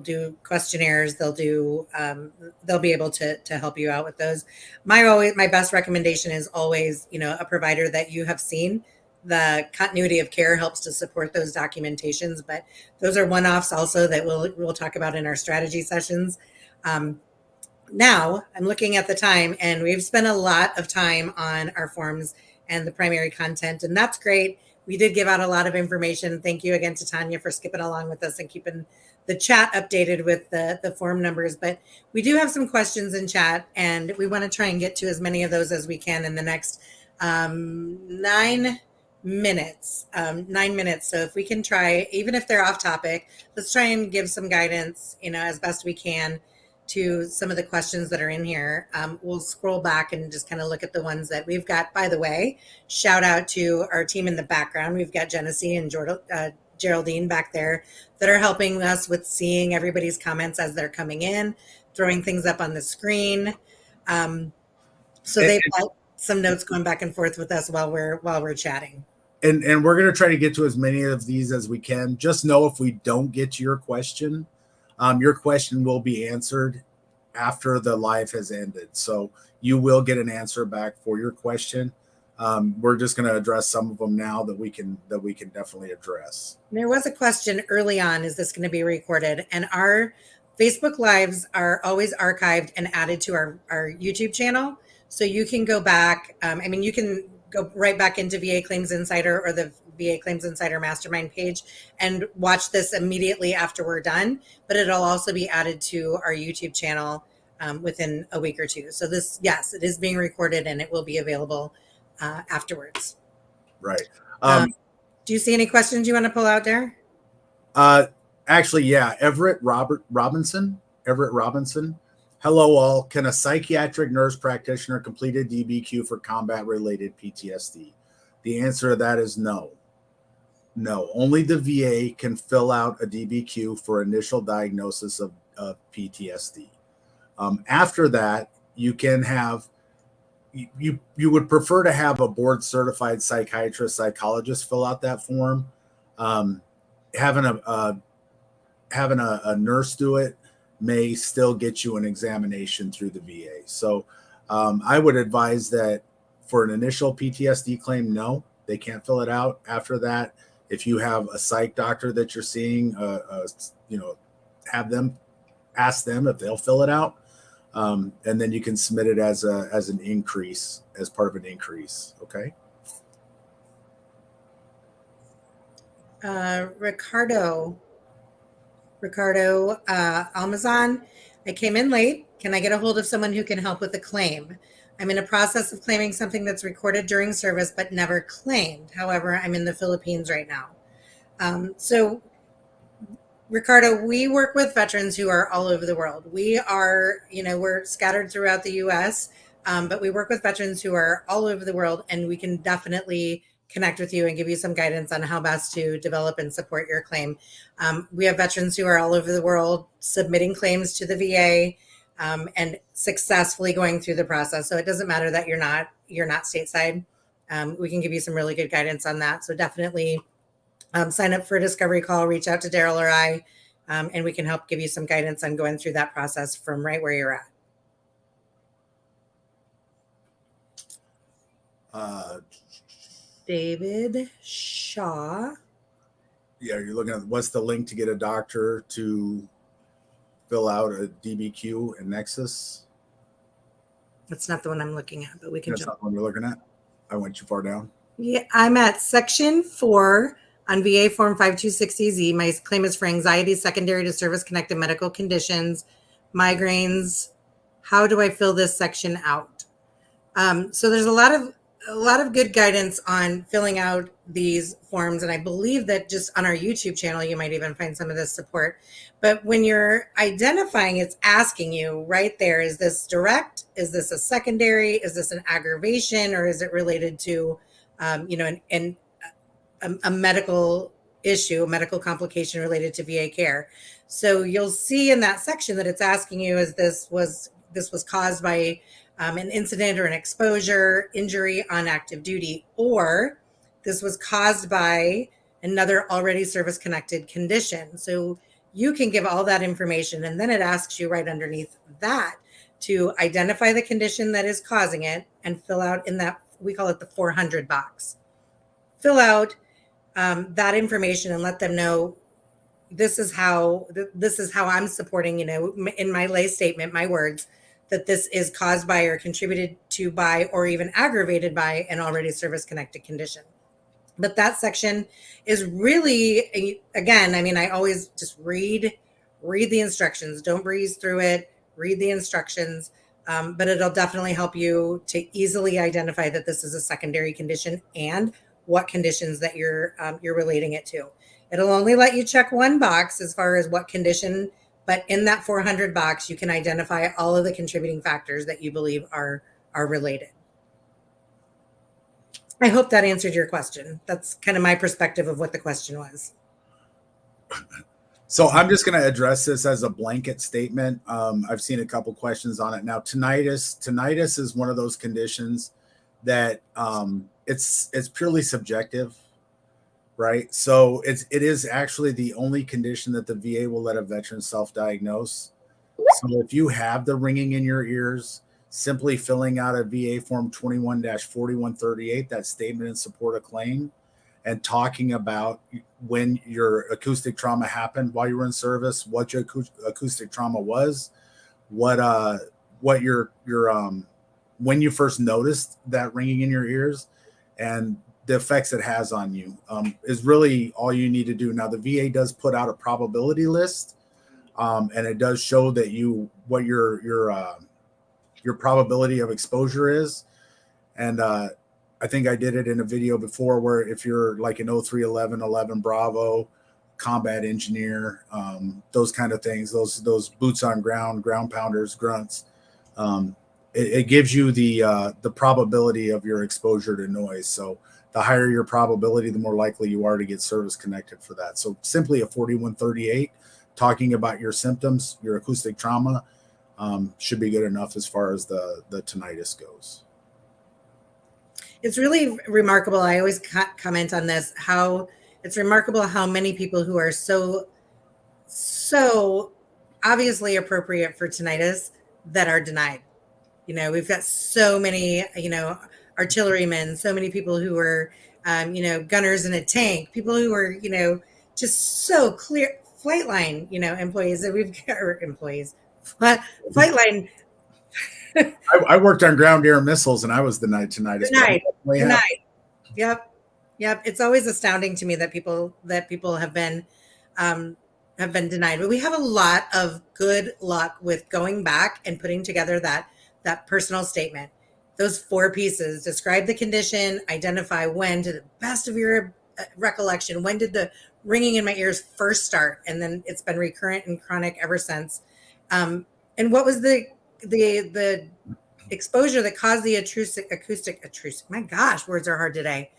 do questionnaires. They'll be able to help you out with those. My best recommendation is always, a provider that you have seen. The continuity of care helps to support those documentations, but those are one-offs also that we'll talk about in our strategy sessions. Now I'm looking at the time and we've spent a lot of time on our forms and the primary content, and that's great. We did give out a lot of information. Thank you again to Tanya for skipping along with us and keeping the chat updated with the form numbers. But we do have some questions in chat, and we want to try and get to as many of those as we can in the next 9 minutes. 9 minutes. So if we can try, even if they're off topic, let's try and give some guidance, as best we can to some of the questions that are in here. We'll scroll back and just kind of look at the ones that we've got. By the way, shout out to our team in the background. We've got Genesee and Geraldine back there that are helping us with seeing everybody's comments as they're coming in, throwing things up on the screen. So they've got some notes going back and forth with us while we're chatting. And we're going to try to get to as many of these as we can. Just know if we don't get to your question will be answered after the live has ended. So you will get an answer back for your question. We're just going to address some of them now that we can definitely address. There was a question early on, is this going to be recorded? And our Facebook Lives are always archived and added to our YouTube channel. So you can go back. You can go right back into VA Claims Insider or the VA Claims Insider Mastermind page and watch this immediately after we're done. But it'll also be added to our YouTube channel within a week or two. So this, yes, it is being recorded and it will be available afterwards. Right. Do you see any questions you want to pull out there? Actually, yeah. Everett Robinson. Hello, all. Can a psychiatric nurse practitioner complete a DBQ for combat-related PTSD? The answer to that is no. No, only the VA can fill out a DBQ for initial diagnosis of PTSD. After that, you can have, you would prefer to have a board-certified psychiatrist, psychologist fill out that form. Having having a nurse do it may still get you an examination through the VA. So I would advise that for an initial PTSD claim, no, they can't fill it out. After that, if you have a psych doctor that you're seeing, have them ask them if they'll fill it out, and then you can submit it as an increase, as part of an increase. Okay. Ricardo Almazan, I came in late. Can I get a hold of someone who can help with a claim? I'm in a process of claiming something that's recorded during service but never claimed. However, I'm in the Philippines right now. So, Ricardo, we work with veterans who are all over the world. We are, we're scattered throughout the U.S., but we work with veterans who are all over the world, and we can definitely connect with you and give you some guidance on how best to develop and support your claim. We have veterans who are all over the world submitting claims to the VA and successfully going through the process. So it doesn't matter that you're not stateside. We can give you some really good guidance on that. So definitely sign up for a discovery call, reach out to Daryl or I, and we can help give you some guidance on going through that process from right where you're at. David Shaw. Yeah, you're looking at what's the link to get a doctor to fill out a DBQ in Nexus? That's not the one I'm looking at, but we can That's not the one you're looking at? I went too far down. Yeah, I'm at section 4 on VA form 5260Z. My claim is for anxiety secondary to service-connected medical conditions, migraines. How do I fill this section out? So there's a lot of good guidance on filling out these forms, and I believe that just on our YouTube channel you might even find some of this support. But when you're identifying, it's asking you right there, is this direct, is this a secondary, is this an aggravation, or is it related to a medical issue, a medical complication related to VA care? So you'll see in that section that it's asking you, is this was caused by an incident or an exposure, injury on active duty, or this was caused by another already service-connected condition. So you can give all that information, and then it asks you right underneath that to identify the condition that is causing it and fill out in that, we call it the 400 box. Fill out that information and let them know this is how I'm supporting, in my lay statement, my words, that this is caused by or contributed to by or even aggravated by an already service-connected condition. But that section is really, again, I always just read the instructions. Don't breeze through it. Read the instructions. But it'll definitely help you to easily identify that this is a secondary condition and what conditions that you're relating it to. It'll only let you check one box as far as what condition, but in that 400 box, you can identify all of the contributing factors that you believe are related. I hope that answered your question. That's kind of my perspective of what the question was. So I'm just going to address this as a blanket statement. I've seen a couple questions on it. Now, tinnitus is one of those conditions that it's purely subjective, right? So it is actually the only condition that the VA will let a veteran self-diagnose. So if you have the ringing in your ears, simply filling out a VA form 21-4138, that statement in support of claim, and talking about when your acoustic trauma happened while you were in service, what your acoustic trauma was, what your when you first noticed that ringing in your ears, and the effects it has on you, is really all you need to do. Now, the VA does put out a probability list, and it does show that what your probability of exposure is. And I think I did it in a video before, where if you're like an 0311 Bravo combat engineer, those kind of things, those boots on ground pounders, grunts, it gives you the probability of your exposure to noise. So the higher your probability, the more likely you are to get service connected for that. So simply a 4138 talking about your symptoms, your acoustic trauma, should be good enough as far as the tinnitus goes. It's really remarkable. I always comment on this, how it's remarkable how many people who are so so obviously appropriate for tinnitus that are denied. We've got so many, artillerymen, so many people who are, gunners in a tank, people who are, just so clear, Flightline, employees that we've got, or employees, Flightline. I worked on ground air missiles, and I was denied tinnitus. Denied. Yep. It's always astounding to me that people have been denied, but we have a lot of good luck with going back and putting together that personal statement. Those 4 pieces: describe the condition, identify when, to the best of your recollection, when did the ringing in my ears first start, and then it's been recurrent and chronic ever since. And what was the exposure that caused the acoustic, my gosh, words are hard today.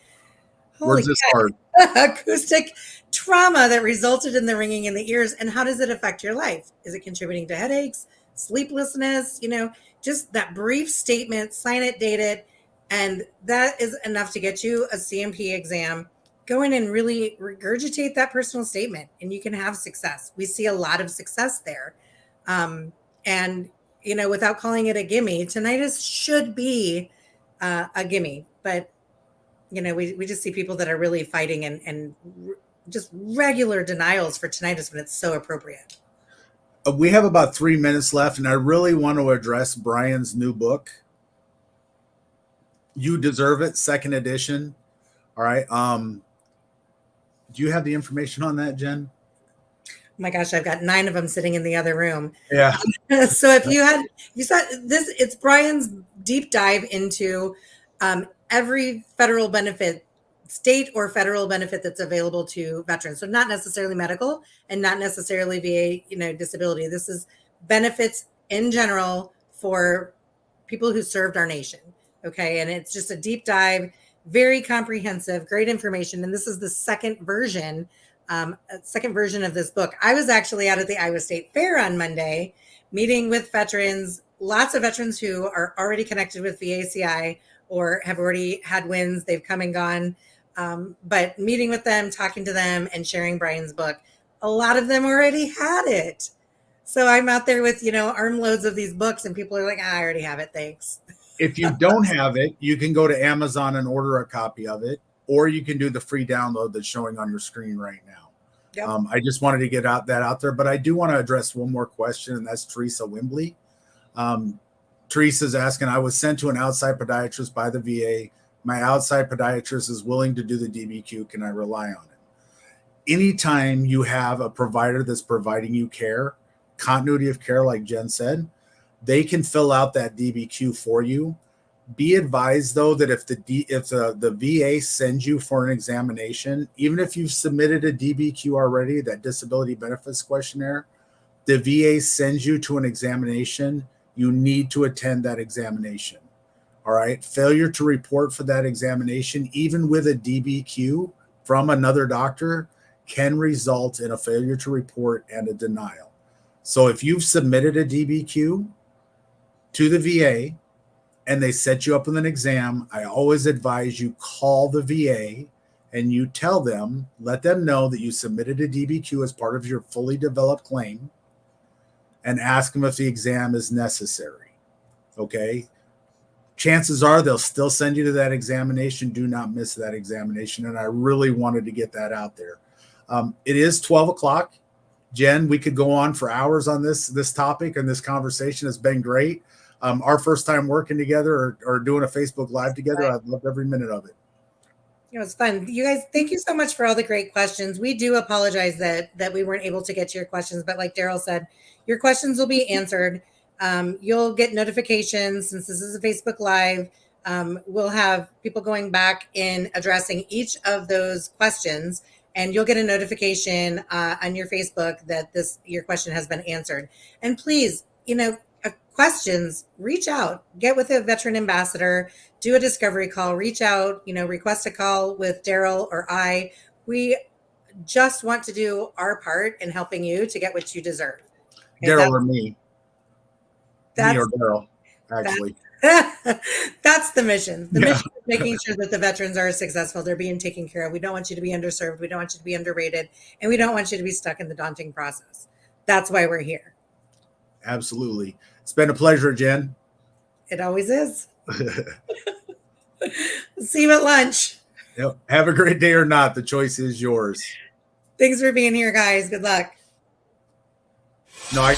Holy words is hard. Acoustic trauma that resulted in the ringing in the ears, and how does it affect your life? Is it contributing to headaches, sleeplessness? Just that brief statement, sign it, date it, and that is enough to get you a CMP exam. Go in and really regurgitate that personal statement, and you can have success. We see a lot of success there. And, without calling it a gimme, tinnitus should be a gimme. But, we just see people that are really fighting and just regular denials for tinnitus when it's so appropriate. We have about 3 minutes left, and I really want to address Brian's new book. You Deserve It, 2nd edition. All right. Do you have the information on that, Jen? Oh my gosh, I've got 9 of them sitting in the other room. Yeah. So if you saw this, it's Brian's deep dive into every federal benefit, state or federal benefit that's available to veterans. So not necessarily medical and not necessarily VA, disability. This is benefits in general for people who served our nation. Okay. And it's just a deep dive, very comprehensive, great information. And this is the second version of this book. I was actually out at the Iowa State Fair on Monday, meeting with veterans, lots of veterans who are already connected with VACI or have already had wins. They've come and gone. But meeting with them, talking to them, and sharing Brian's book, a lot of them already had it. So I'm out there with, armloads of these books, and people are like, I already have it. Thanks. If you don't have it, you can go to Amazon and order a copy of it, or you can do the free download that's showing on your screen right now. Yep. I just wanted to get that out there, but I do want to address one more question, and that's Teresa Wimbley. Teresa's asking, I was sent to an outside podiatrist by the VA. My outside podiatrist is willing to do the DBQ. Can I rely on it? Anytime you have a provider that's providing you care, continuity of care, like Jen said, they can fill out that DBQ for you. Be advised, though, that if the VA sends you for an examination, even if you've submitted a DBQ already, that disability benefits questionnaire, the VA sends you to an examination, you need to attend that examination. All right. Failure to report for that examination, even with a DBQ from another doctor, can result in a failure to report and a denial. So if you've submitted a DBQ to the VA and they set you up with an exam, I always advise you call the VA and you tell them, let them know that you submitted a DBQ as part of your fully developed claim, and ask them if the exam is necessary. Okay. Chances are they'll still send you to that examination. Do not miss that examination. And I really wanted to get that out there. It is 12 o'clock. Jen, we could go on for hours on this topic, and this conversation has been great. Our first time working together or doing a Facebook Live together. Right. I've loved every minute of it. It was fun. You guys, thank you so much for all the great questions. We do apologize that we weren't able to get to your questions, but like Daryl said, your questions will be answered. You'll get notifications since this is a Facebook Live. We'll have people going back in addressing each of those questions, and you'll get a notification on your Facebook that your question has been answered. And please, questions, reach out, get with a veteran ambassador, do a discovery call, reach out, request a call with Daryl or I. We just want to do our part in helping you to get what you deserve. Daryl or me. Me or Daryl, actually. That's the mission. The mission is making sure that the veterans are successful. They're being taken care of. We don't want you to be underserved. We don't want you to be underrated. And we don't want you to be stuck in the daunting process. that's why we're here. Absolutely. It's been a pleasure, Jen. It always is. See you at lunch. Yep. Have a great day or not. The choice is yours. Thanks for being here, guys. Good luck. No,